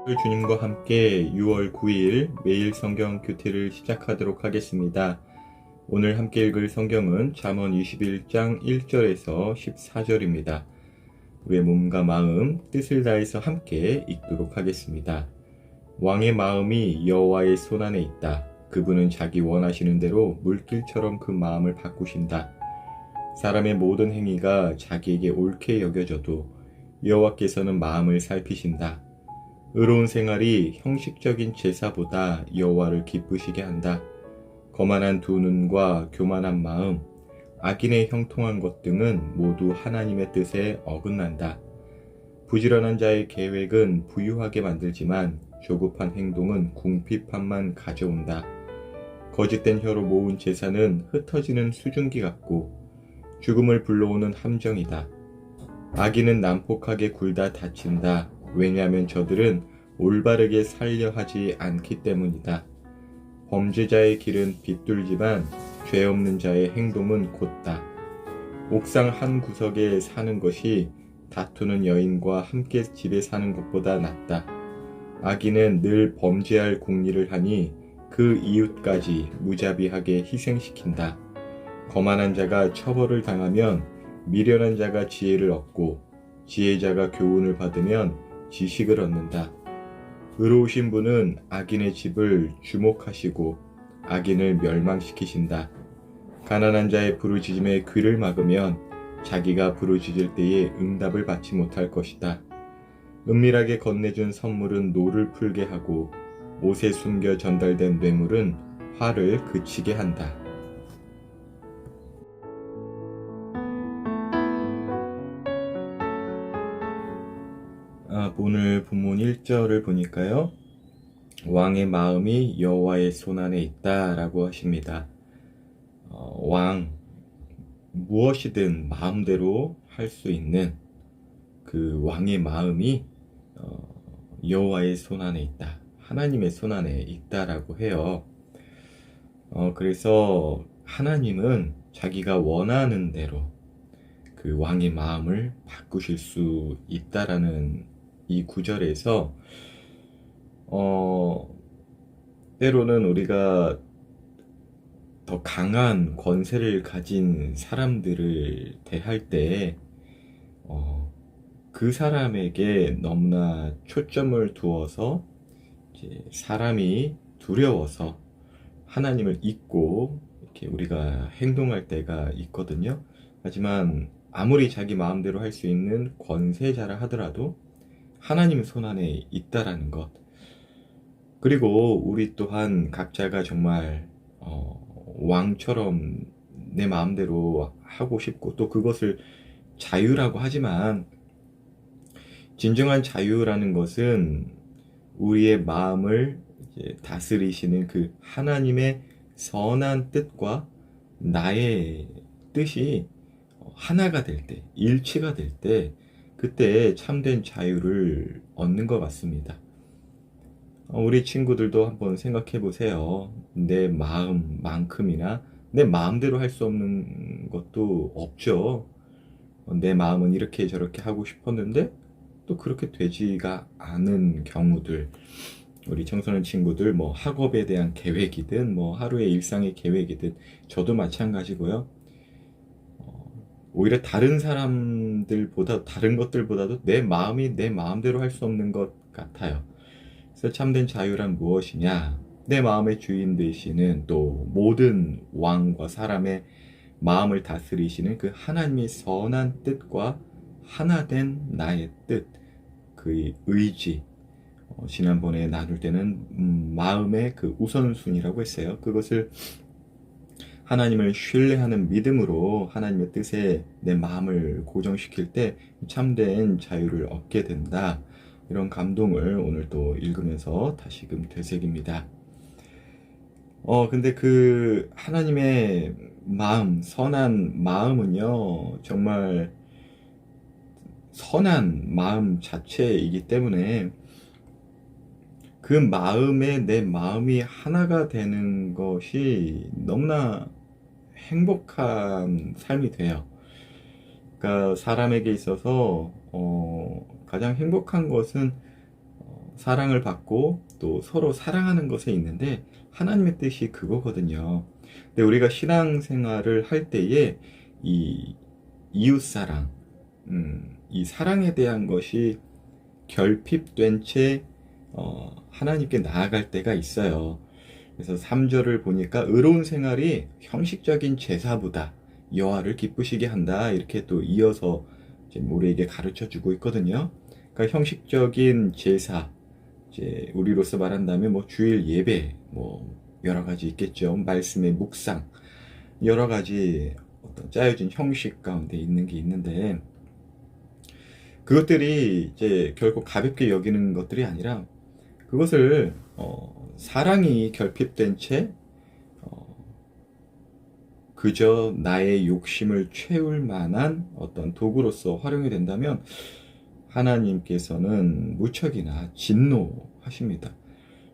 주님과 함께 6월 9일 매일 성경 큐티를 시작하도록 하겠습니다. 오늘 함께 읽을 성경은 잠언 21장 1절에서 14절입니다. 우리의 몸과 마음, 뜻을 다해서 함께 읽도록 하겠습니다. 왕의 마음이 여호와의 손안에 있다. 그분은 자기 원하시는 대로 물길처럼 그 마음을 바꾸신다. 사람의 모든 행위가 자기에게 옳게 여겨져도 여호와께서는 마음을 살피신다. 의로운 생활이 형식적인 제사보다 여호와를 기쁘시게 한다. 거만한 두 눈과 교만한 마음, 악인의 형통한 것 등은 모두 하나님의 뜻에 어긋난다. 부지런한 자의 계획은 부유하게 만들지만 조급한 행동은 궁핍함만 가져온다. 거짓된 혀로 모은 제사는 흩어지는 수증기 같고 죽음을 불러오는 함정이다. 악인은 난폭하게 굴다 다친다. 왜냐하면 저들은 올바르게 살려 하지 않기 때문이다. 범죄자의 길은 비뚤지만 죄 없는 자의 행동은 곧다. 옥상 한 구석에 사는 것이 다투는 여인과 함께 집에 사는 것보다 낫다. 악인은 늘 범죄할 궁리를 하니 그 이웃까지 무자비하게 희생시킨다. 거만한 자가 처벌을 당하면 미련한 자가 지혜를 얻고 지혜자가 교훈을 받으면 지식을 얻는다. 의로우신 분은 악인의 집을 주목하시고 악인을 멸망시키신다. 가난한 자의 부르짖음에 귀를 막으면 자기가 부르짖을 때에 응답을 받지 못할 것이다. 은밀하게 건네준 선물은 노를 풀게 하고 옷에 숨겨 전달된 뇌물은 화를 그치게 한다. 오늘 본문 1절을 보니까요. 왕의 마음이 여호와의 손안에 있다라고 하십니다. 왕, 무엇이든 마음대로 할 수 있는 그 왕의 마음이 여호와의 손안에 있다. 하나님의 손안에 있다라고 해요. 그래서 하나님은 자기가 원하는 대로 그 왕의 마음을 바꾸실 수 있다라는 이 구절에서 때로는 우리가 더 강한 권세를 가진 사람들을 대할 때 그 사람에게 너무나 초점을 두어서 이제 사람이 두려워서 하나님을 잊고 이렇게 우리가 행동할 때가 있거든요. 하지만 아무리 자기 마음대로 할 수 있는 권세자라 하더라도 하나님의 손안에 있다라는 것. 그리고 우리 또한 각자가 정말 왕처럼 내 마음대로 하고 싶고 또 그것을 자유라고 하지만 진정한 자유라는 것은 우리의 마음을 이제 다스리시는 그 하나님의 선한 뜻과 나의 뜻이 하나가 될 때, 일치가 될 때, 그때 참된 자유를 얻는 것 같습니다. 우리 친구들도 한번 생각해 보세요. 내 마음만큼이나 내 마음대로 할 수 없는 것도 없죠. 내 마음은 이렇게 저렇게 하고 싶었는데 또 그렇게 되지가 않은 경우들. 우리 청소년 친구들 뭐 학업에 대한 계획이든 뭐 하루의 일상의 계획이든 저도 마찬가지고요. 오히려 다른 사람들보다 다른 것들보다도 내 마음이 내 마음대로 할 수 없는 것 같아요. 그래서 참된 자유란 무엇이냐? 내 마음의 주인 되시는 또 모든 왕과 사람의 마음을 다스리시는 그 하나님의 선한 뜻과 하나된 나의 뜻, 그 의지. 지난번에 나눌 때는 마음의 그 우선순위라고 했어요. 그것을 하나님을 신뢰하는 믿음으로 하나님의 뜻에 내 마음을 고정시킬 때 참된 자유를 얻게 된다. 이런 감동을 오늘 또 읽으면서 다시금 되새깁니다. 근데 그 하나님의 마음, 선한 마음은요, 정말 선한 마음 자체이기 때문에 그 마음에 내 마음이 하나가 되는 것이 너무나 행복한 삶이 돼요. 그러니까 사람에게 있어서 가장 행복한 것은 사랑을 받고 또 서로 사랑하는 것에 있는데 하나님의 뜻이 그거거든요. 근데 우리가 신앙생활을 할 때에 이 이웃사랑, 이 사랑에 대한 것이 결핍된 채 하나님께 나아갈 때가 있어요. 그래서 3절을 보니까 의로운 생활이 형식적인 제사보다 여호와를 기쁘시게 한다. 이렇게 또 이어서 이제 우리에게 가르쳐 주고 있거든요. 그러니까 형식적인 제사, 이제 우리로서 말한다면 뭐 주일 예배, 뭐 여러 가지 있겠죠. 말씀의 묵상, 여러 가지 어떤 짜여진 형식 가운데 있는 게 있는데 그것들이 이제 결국 가볍게 여기는 것들이 아니라 그것을 사랑이 결핍된 채 그저 나의 욕심을 채울 만한 어떤 도구로서 활용이 된다면 하나님께서는 무척이나 진노하십니다.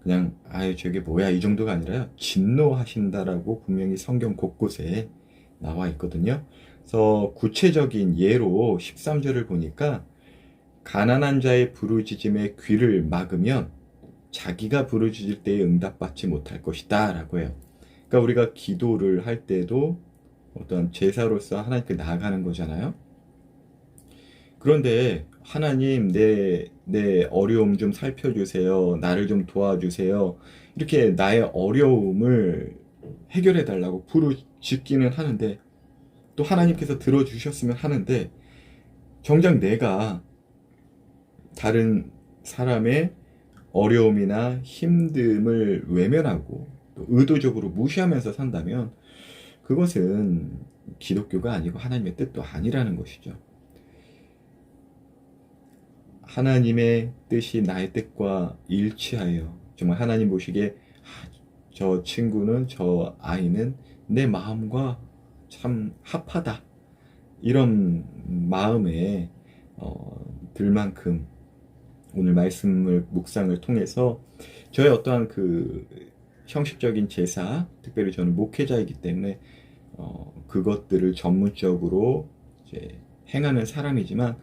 그냥 아유 저게 뭐야 이 정도가 아니라요. 진노하신다라고 분명히 성경 곳곳에 나와 있거든요. 그래서 구체적인 예로 13절을 보니까 가난한 자의 부르짖음에 귀를 막으면 자기가 부르짖을 때에 응답받지 못할 것이다 라고 해요. 그러니까 우리가 기도를 할 때도 어떤 제사로서 하나님께 나아가는 거잖아요. 그런데 하나님 내 어려움 좀 살펴주세요. 나를 좀 도와주세요. 이렇게 나의 어려움을 해결해 달라고 부르짖기는 하는데 또 하나님께서 들어주셨으면 하는데 정작 내가 다른 사람의 어려움이나 힘듦을 외면하고 또 의도적으로 무시하면서 산다면 그것은 기독교가 아니고 하나님의 뜻도 아니라는 것이죠. 하나님의 뜻이 나의 뜻과 일치하여 정말 하나님 보시기에 저 친구는 저 아이는 내 마음과 참 합하다 이런 마음에 들 만큼 오늘 말씀을 묵상을 통해서 저의 어떠한 그 형식적인 제사, 특별히 저는 목회자이기 때문에 그것들을 전문적으로 이제 행하는 사람이지만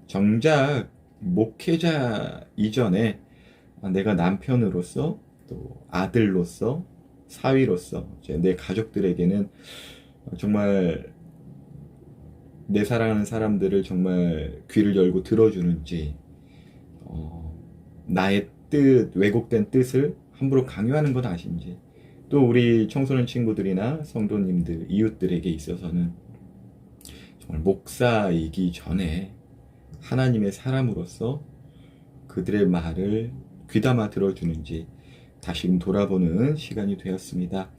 정작 목회자 이전에 내가 남편으로서 또 아들로서 사위로서 이제 내 가족들에게는 정말 내 사랑하는 사람들을 정말 귀를 열고 들어주는지 나의 뜻, 왜곡된 뜻을 함부로 강요하는 건 아닌지 또 우리 청소년 친구들이나 성도님들, 이웃들에게 있어서는 정말 목사이기 전에 하나님의 사람으로서 그들의 말을 귀담아 들어주는지 다시금 돌아보는 시간이 되었습니다.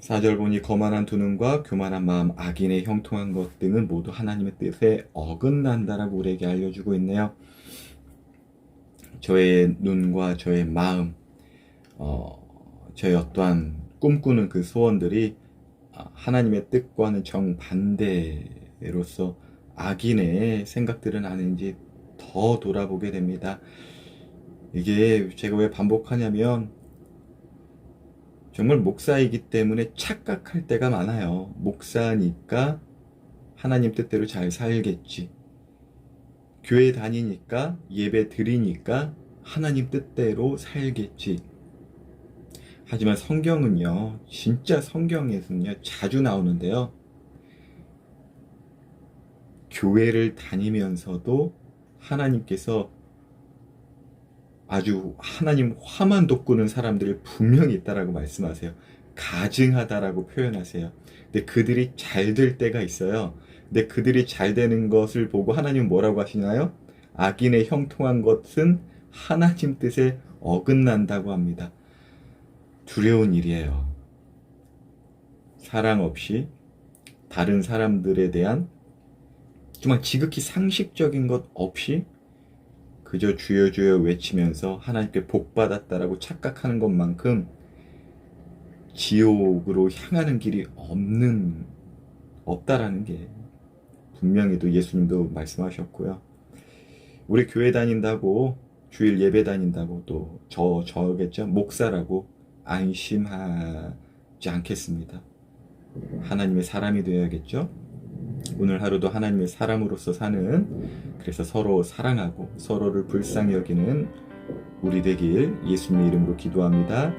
4절 보니 거만한 두 눈과 교만한 마음, 악인의 형통한 것 등은 모두 하나님의 뜻에 어긋난다라고 우리에게 알려주고 있네요. 저의 눈과 저의 마음, 저의 어떠한 꿈꾸는 그 소원들이 하나님의 뜻과는 정반대로서 악인의 생각들은 아닌지 더 돌아보게 됩니다. 이게 제가 왜 반복하냐면 정말 목사이기 때문에 착각할 때가 많아요. 목사니까 하나님 뜻대로 잘 살겠지. 교회 다니니까 예배 드리니까 하나님 뜻대로 살겠지. 하지만 성경은요, 진짜 성경에서는요, 자주 나오는데요. 교회를 다니면서도 하나님께서 아주 하나님 화만 돋구는 사람들이 분명히 있다라고 말씀하세요. 가증하다라고 표현하세요. 근데 그들이 잘 될 때가 있어요. 근데 그들이 잘 되는 것을 보고 하나님은 뭐라고 하시나요? 악인의 형통한 것은 하나님 뜻에 어긋난다고 합니다. 두려운 일이에요. 사랑 없이 다른 사람들에 대한 정말 지극히 상식적인 것 없이 그저 주여 주여 외치면서 하나님께 복받았다라고 착각하는 것만큼 지옥으로 향하는 길이 없다라는 게 분명히 또 예수님도 말씀하셨고요. 우리 교회 다닌다고 주일 예배 다닌다고 또 저겠죠? 목사라고 안심하지 않겠습니다. 하나님의 사람이 되어야겠죠? 오늘 하루도 하나님의 사람으로서 사는, 그래서 서로 사랑하고 서로를 불쌍히 여기는 우리 되길 예수님의 이름으로 기도합니다.